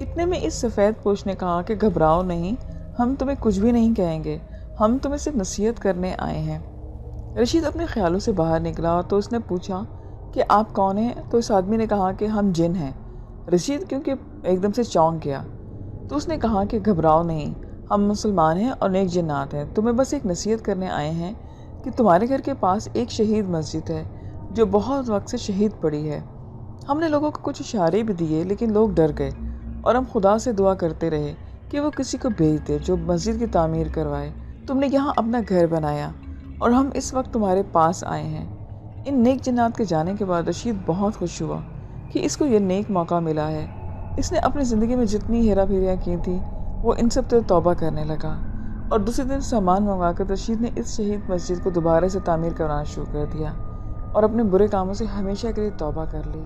اتنے میں اس سفید پوش نے کہا کہ گھبراؤ نہیں، ہم تمہیں کچھ بھی نہیں کہیں گے، ہم تمہیں صرف نصیحت کرنے آئے ہیں۔ رشید اپنے خیالوں سے باہر نکلا تو اس نے پوچھا کہ آپ کون ہیں؟ تو اس آدمی نے کہا کہ ہم جن ہیں۔ رشید کیونکہ ایک دم سے چونک گیا تو اس نے کہا کہ گھبراؤ نہیں، ہم مسلمان ہیں اور نیک جنات ہیں، تمہیں بس ایک نصیحت کرنے آئے ہیں کہ تمہارے گھر کے پاس ایک شہید مسجد ہے جو بہت وقت سے شہید پڑی ہے۔ ہم نے لوگوں کو کچھ اشارے بھی دیے لیکن لوگ ڈر گئے اور ہم خدا سے دعا کرتے رہے کہ وہ کسی کو بھیج دے جو مسجد کی تعمیر کروائے۔ تم نے یہاں اپنا گھر بنایا اور ہم اس وقت تمہارے پاس آئے ہیں۔ ان نیک جنات کے جانے کے بعد رشید بہت خوش ہوا کہ اس کو یہ نیک موقع ملا ہے۔ اس نے اپنی زندگی میں جتنی ہیرا پھیریاں کی تھیں وہ ان سب سے توبہ کرنے لگا، اور دوسرے دن سامان منگوا کر رشید نے اس شہید مسجد کو دوبارہ سے تعمیر کرانا شروع کر دیا اور اپنے برے کاموں سے ہمیشہ کے لیے توبہ کر لی۔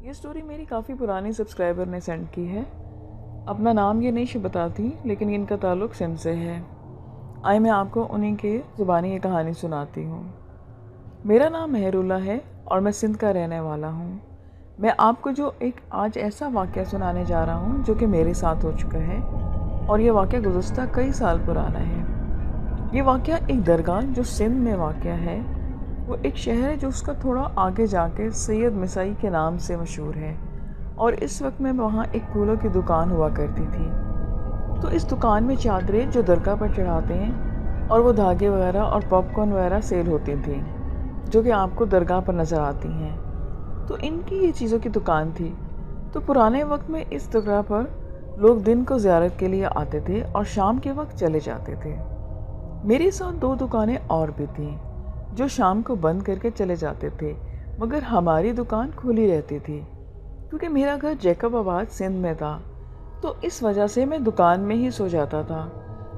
یہ سٹوری میری کافی پرانی سبسکرائبر نے سینڈ کی ہے۔ اپنا نام یہ نہیں بتاتی لیکن ان کا تعلق سندھ سے ہے۔ آئے میں آپ کو انہی کے زبانی یہ کہانی سناتی ہوں۔ میرا نام مہر اللہ ہے اور میں سندھ کا رہنے والا ہوں۔ میں آپ کو جو ایک آج ایسا واقعہ سنانے جا رہا ہوں جو کہ میرے ساتھ ہو چکا ہے، اور یہ واقعہ گزشتہ کئی سال پرانا ہے۔ یہ واقعہ ایک درگاہ جو سندھ میں واقع ہے، وہ ایک شہر ہے جو اس کا تھوڑا آگے جا کے سید مسائی کے نام سے مشہور ہے، اور اس وقت میں وہاں ایک پھولوں کی دکان ہوا کرتی تھی۔ تو اس دکان میں چادریں جو درگاہ پر چڑھاتے ہیں اور وہ دھاگے وغیرہ اور پاپ کارن وغیرہ سیل ہوتی تھیں جو کہ آپ کو درگاہ پر نظر آتی ہیں۔ تو ان کی یہ چیزوں کی دکان تھی۔ تو پرانے وقت میں اس درگاہ پر لوگ دن کو زیارت کے لیے آتے تھے اور شام کے وقت چلے جاتے تھے۔ میرے ساتھ 2 دکانیں اور بھی تھیں جو شام کو بند کر کے چلے جاتے تھے، مگر ہماری دکان کھلی رہتی تھی کیونکہ میرا گھر جیکب آباد سندھ میں تھا، تو اس وجہ سے میں دکان میں ہی سو جاتا تھا۔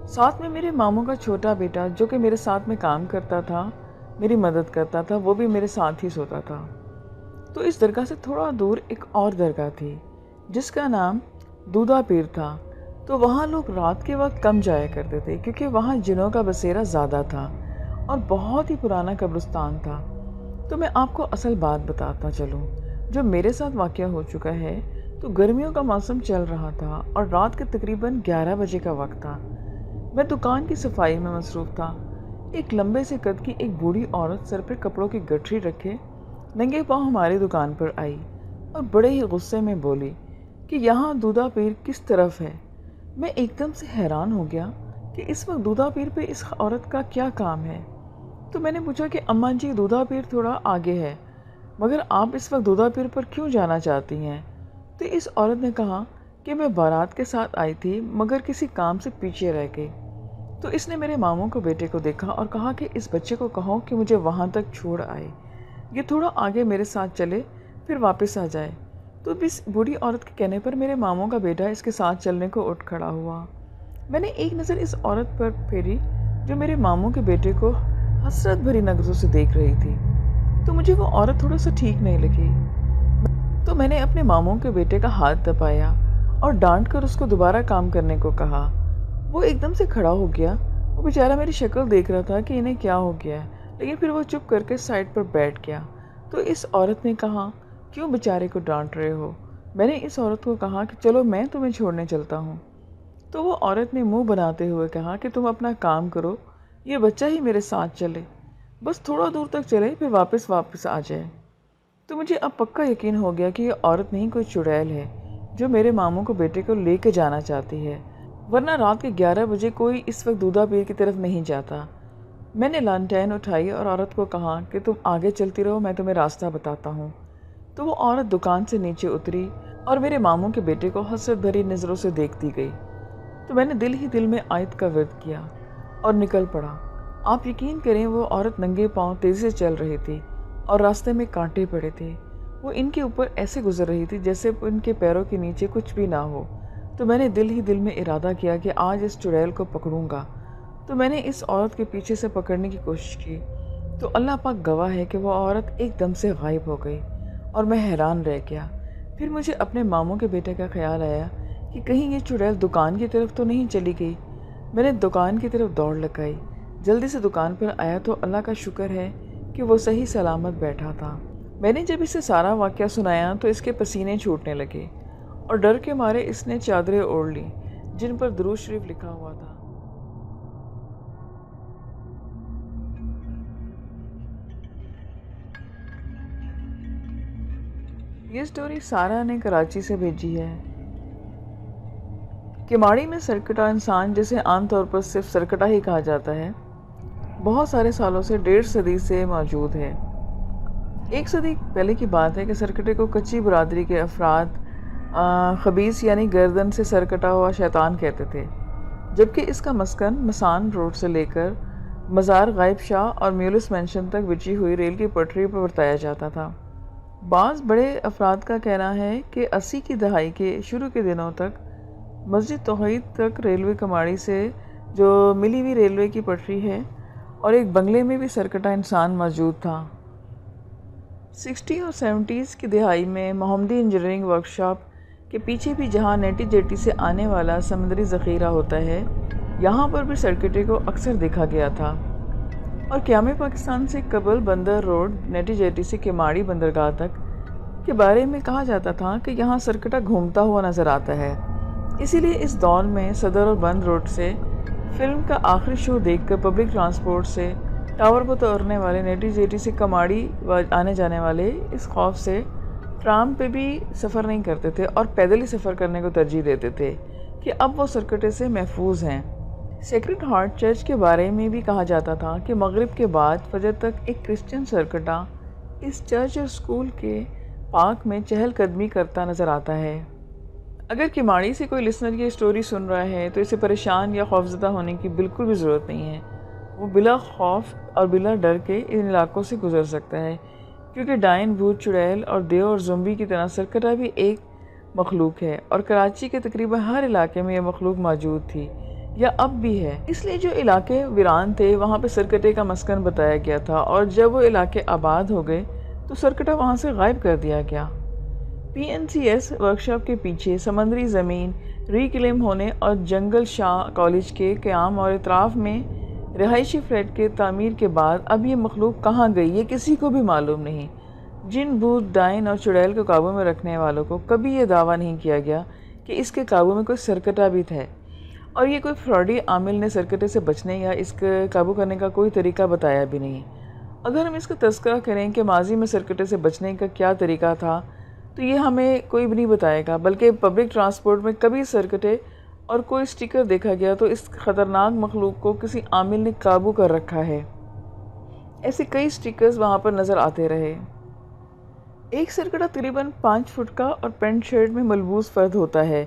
ساتھ میں میرے ماموں کا چھوٹا بیٹا جو کہ میرے ساتھ میں کام کرتا تھا، میری مدد کرتا تھا، وہ بھی میرے ساتھ ہی سوتا تھا۔ تو اس درگاہ سے تھوڑا دور ایک اور درگاہ تھی جس کا نام دودھا پیر تھا۔ تو وہاں لوگ رات کے وقت کم جایا کرتے تھے کیونکہ وہاں جنوں کا بسیرا زیادہ تھا اور بہت ہی پرانا قبرستان تھا۔ تو میں آپ کو اصل بات بتاتا چلوں جو میرے ساتھ واقعہ ہو چکا ہے۔ تو گرمیوں کا موسم چل رہا تھا اور رات کے تقریباً 11 بجے کا وقت تھا۔ میں دکان کی صفائی میں مصروف تھا۔ ایک لمبے سے قد کی ایک بوڑھی عورت سر پہ کپڑوں کی گٹھری رکھے ننگے پاؤں ہماری دکان پر آئی اور بڑے ہی غصے میں بولی کہ یہاں دودھا پیر کس طرف ہے۔ میں ایک دم سے حیران ہو گیا کہ اس وقت دودھا پیر پہ اس عورت کا کیا کام ہے۔ تو میں نے پوچھا کہ اماں جی دودھا پیر تھوڑا آگے ہے، مگر آپ اس وقت دودھا پیر پر کیوں جانا چاہتی ہیں؟ تو اس عورت نے کہا کہ میں بارات کے ساتھ آئی تھی مگر کسی کام سے پیچھے رہ گئی۔ تو اس نے میرے ماموں کو بیٹے کو دیکھا اور کہا کہ اس بچے کو کہو کہ مجھے وہاں تک چھوڑ آئے، یہ تھوڑا آگے میرے ساتھ چلے پھر واپس آ جائے۔ تو اس بوڑھی عورت کے کہنے پر میرے ماموں کا بیٹا اس کے ساتھ چلنے کو اٹھ کھڑا ہوا۔ میں نے ایک نظر اس عورت پر پھیری جو میرے ماموں کے بیٹے کو حسرت بھری نظروں سے دیکھ رہی تھی، تو مجھے وہ عورت تھوڑا سا ٹھیک نہیں لگی۔ تو میں نے اپنے ماموں کے بیٹے کا ہاتھ دبایا اور ڈانٹ کر اس کو دوبارہ کام کرنے کو کہا۔ وہ ایک دم سے کھڑا ہو گیا، وہ بیچارہ میری شکل دیکھ رہا تھا کہ انہیں کیا ہو گیا ہے، لیکن پھر وہ چپ کر کے سائڈ پر بیٹھ گیا۔ تو اس عورت نے کہا کیوں بیچارے کو ڈانٹ رہے ہو؟ میں نے اس عورت کو کہا کہ چلو میں تمہیں چھوڑنے چلتا ہوں۔ تو وہ عورت نے منہ بناتے ہوئے کہا کہ تم اپنا کام کرو، یہ بچہ ہی میرے ساتھ چلے، بس تھوڑا دور تک چلے پھر واپس آ جائے۔ تو مجھے اب پکا یقین ہو گیا کہ یہ عورت نہیں کوئی چڑیل ہے جو میرے ماموں کو بیٹے کو لے کے جانا چاہتی ہے، ورنہ رات کے 11 بجے کوئی اس وقت دودھا پیر کی طرف نہیں جاتا۔ میں نے لانٹین اٹھائی اور عورت کو کہا کہ تم آگے چلتی رہو، میں تمہیں راستہ بتاتا ہوں۔ تو وہ عورت دکان سے نیچے اتری اور میرے ماموں کے بیٹے کو حسرت بھری نظروں سے دیکھتی گئی۔ تو میں نے دل ہی دل میں آیت کا ورد کیا اور نکل پڑا۔ آپ یقین کریں وہ عورت ننگے پاؤں تیزی سے چل رہی تھی اور راستے میں کانٹے پڑے تھے، وہ ان کے اوپر ایسے گزر رہی تھی جیسے ان کے پیروں کے نیچے کچھ بھی نہ ہو۔ تو میں نے دل ہی دل میں ارادہ کیا کہ آج اس چڑیل کو پکڑوں گا۔ تو میں نے اس عورت کے پیچھے سے پکڑنے کی کوشش کی، تو اللہ پاک گواہ ہے کہ وہ عورت ایک دم سے غائب ہو گئی اور میں حیران رہ گیا۔ پھر مجھے اپنے ماموں کے بیٹے کا خیال آیا کہ کہیں یہ چڑیل دکان کی طرف تو نہیں چلی گئی۔ میں نے دکان کی طرف دوڑ لگائی، جلدی سے دکان پر آیا تو اللہ کا شکر ہے کہ وہ صحیح سلامت بیٹھا تھا۔ میں نے جب اسے سارا واقعہ سنایا تو اس کے پسینے چھوٹنے لگے اور ڈر کے مارے اس نے چادریں اوڑھ لیں جن پر درود شریف لکھا ہوا تھا۔ یہ سٹوری سارا نے کراچی سے بھیجی ہے۔ کماڑی میں سرکٹا انسان جسے عام طور پر صرف سرکٹا ہی کہا جاتا ہے، بہت سارے سالوں سے 1.5 صدی سے موجود ہے۔ 1 صدی پہلے کی بات ہے کہ سرکٹے کو کچی برادری کے افراد خبیث یعنی گردن سے سرکٹا ہوا شیطان کہتے تھے، جبکہ اس کا مسکن مسان روڈ سے لے کر مزار غائب شاہ اور میولس مینشن تک بچھی ہوئی ریل کی پٹری پر برتایا جاتا تھا۔ بعض بڑے افراد کا کہنا ہے کہ 80 کی دہائی کے شروع کے دنوں تک مسجد توحید تک ریلوے کماڑی سے جو ملی ہوئی ریلوے کی پٹری ہے اور ایک بنگلے میں بھی سرکٹا انسان موجود تھا۔ 60 اور 70 کی دہائی میں محمدی انجینئرنگ ورکشاپ کے پیچھے بھی جہاں نیٹی جیٹی سے آنے والا سمندری ذخیرہ ہوتا ہے، یہاں پر بھی سرکٹے کو اکثر دیکھا گیا تھا، اور قیام پاکستان سے قبل بندر روڈ نیٹی جیٹی سے کماڑی بندرگاہ تک کے بارے میں کہا جاتا تھا کہ یہاں سرکٹا گھومتا ہوا نظر آتا ہے۔ اسی لیے اس دور میں صدر اور بند روڈ سے فلم کا آخری شو دیکھ کر پبلک ٹرانسپورٹ سے ٹاور پر اترنے والے نیٹی جیٹی سے کماڑی آنے جانے والے اس خوف سے ٹرام پہ بھی سفر نہیں کرتے تھے اور پیدل ہی سفر کرنے کو ترجیح دیتے تھے کہ اب وہ سرکٹے سے محفوظ ہیں۔ سیکرڈ ہارٹ چرچ کے بارے میں بھی کہا جاتا تھا کہ مغرب کے بعد فجر تک ایک کرسچن سرکٹا اس چرچ اور اسکول کے پارک میں چہل قدمی کرتا نظر آتا ہے۔ اگر کماڑی سے کوئی لسنر یہ سٹوری سن رہا ہے تو اسے پریشان یا خوفزدہ ہونے کی بالکل بھی ضرورت نہیں ہے۔ وہ بلا خوف اور بلا ڈر کے ان علاقوں سے گزر سکتا ہے، کیونکہ ڈائن، بھوت، چڑیل اور دیو اور زومبی کی طرح سرکٹا بھی ایک مخلوق ہے، اور کراچی کے تقریباً ہر علاقے میں یہ مخلوق موجود تھی یا اب بھی ہے۔ اس لیے جو علاقے ویران تھے وہاں پہ سرکٹے کا مسکن بتایا گیا تھا، اور جب وہ علاقے آباد ہو گئے تو سرکٹا وہاں سے غائب کر دیا گیا۔ PNCS ورکشاپ کے پیچھے سمندری زمین ریکلیم ہونے اور جنگل شاہ کالج کے قیام اور اطراف میں رہائشی فلیٹ کے تعمیر کے بعد اب یہ مخلوق کہاں گئی یہ کسی کو بھی معلوم نہیں۔ جن، بھوت، ڈائن اور چڑیل کو قابو میں رکھنے والوں کو کبھی یہ دعویٰ نہیں کیا گیا کہ اس کے قابو میں کوئی سرکٹا بھی تھا، اور یہ کوئی فراڈی عامل نے سرکٹے سے بچنے یا اس کے قابو کرنے کا کوئی طریقہ بتایا بھی نہیں۔ اگر ہم اس کا تذکرہ کریں کہ ماضی میں سرکٹے سے بچنے کا کیا طریقہ تھا تو یہ ہمیں کوئی بھی نہیں بتائے گا، بلکہ پبلک ٹرانسپورٹ میں کبھی سرکٹے اور کوئی سٹیکر دیکھا گیا تو اس خطرناک مخلوق کو کسی عامل نے قابو کر رکھا ہے۔ ایسے کئی سٹیکرز وہاں پر نظر آتے رہے۔ ایک سرکٹا تقریباً 5 فٹ کا اور پینٹ شرٹ میں ملبوس فرد ہوتا ہے،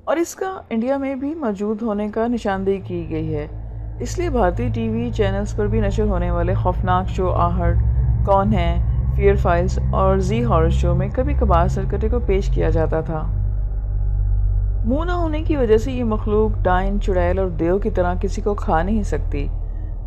اور اس کا انڈیا میں بھی موجود ہونے کا نشاندہی کی گئی ہے۔ اس لیے بھارتی ٹی وی چینلز پر بھی نشر ہونے والے خوفناک شو آہٹ، کون ہے، فیئر فائلز اور زی ہارر شو میں کبھی کبھار سرکٹے کو پیش کیا جاتا تھا۔ منہ نہ ہونے کی وجہ سے یہ مخلوق ڈائن، چڑیل اور دیو کی طرح کسی کو کھا نہیں سکتی۔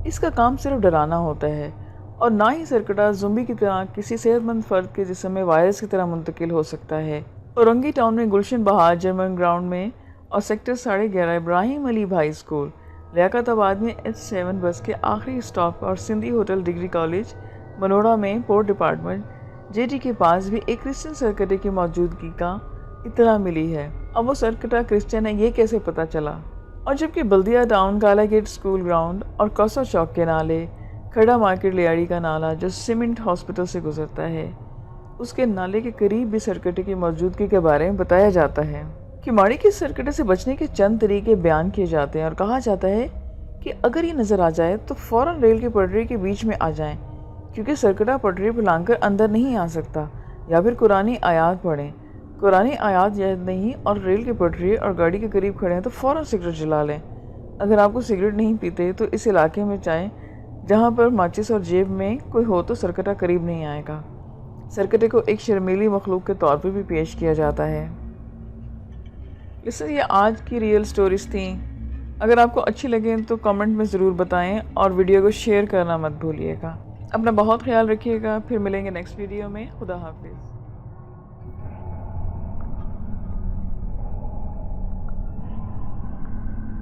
اس کا کام صرف ڈرانا ہوتا ہے، اور نہ ہی سرکٹا زومبی کی طرح کسی صحت مند فرد کے جسم میں وائرس کی طرح منتقل ہو سکتا ہے۔ اورنگی ٹاؤن میں گلشن بہار جرمن گراؤنڈ میں اور سیکٹر 11.5 ابراہیم علی بھائی اسکول، لیاقت آباد میں H7 بس کے آخری اسٹاپ اور Sindhi hotel degree college Manora میں پورٹ ڈپارٹمنٹ JT کے پاس بھی ایک کرسچن سرکٹے کی موجودگی کا اطلاع ملی ہے۔ اب وہ سرکٹا کرسچن ہے یہ کیسے پتہ چلا؟ اور جبکہ بلدیہ ٹاؤن، کالا گیٹ اسکول گراؤنڈ اور کوسا چوک کے نالے، کھڑا مارکیٹ لیاڑی کا نالا جو سیمنٹ ہاسپٹل سے گزرتا ہے، اس کے نالے کے قریب بھی سرکٹے کی موجودگی کے بارے میں بتایا جاتا ہے۔ کماڑی کے سرکٹے سے بچنے کے چند طریقے بیان کیے جاتے ہیں، اور کہا جاتا ہے کہ اگر یہ نظر آ جائے تو فوراً ریل کی پٹری کے بیچ میں آ جائیں، کیونکہ سرکٹا پٹری پر لانگ کر اندر نہیں آ سکتا، یا پھر قرآنی آیات پڑھیں۔ قرآنی آیات یاد نہیں اور ریل کی پٹری اور گاڑی کے قریب کھڑے ہیں تو فوراً سگریٹ جلا لیں۔ اگر آپ کو سگریٹ نہیں پیتے تو اس علاقے میں جائیں جہاں پر ماچس اور جیب میں کوئی ہو تو سرکٹا قریب نہیں آئے گا۔ سرکٹے کو ایک شرمیلی مخلوق کے طور پر بھی پیش کیا جاتا ہے۔ یہ آج کی ریئل سٹوریز تھیں۔ اگر آپ کو اچھی لگیں تو کامنٹ میں ضرور بتائیں، اور ویڈیو کو شیئر کرنا مت بھولیے گا۔ اپنا بہت خیال رکھیے گا، پھر ملیں گے نیکسٹ ویڈیو میں۔ خدا حافظ۔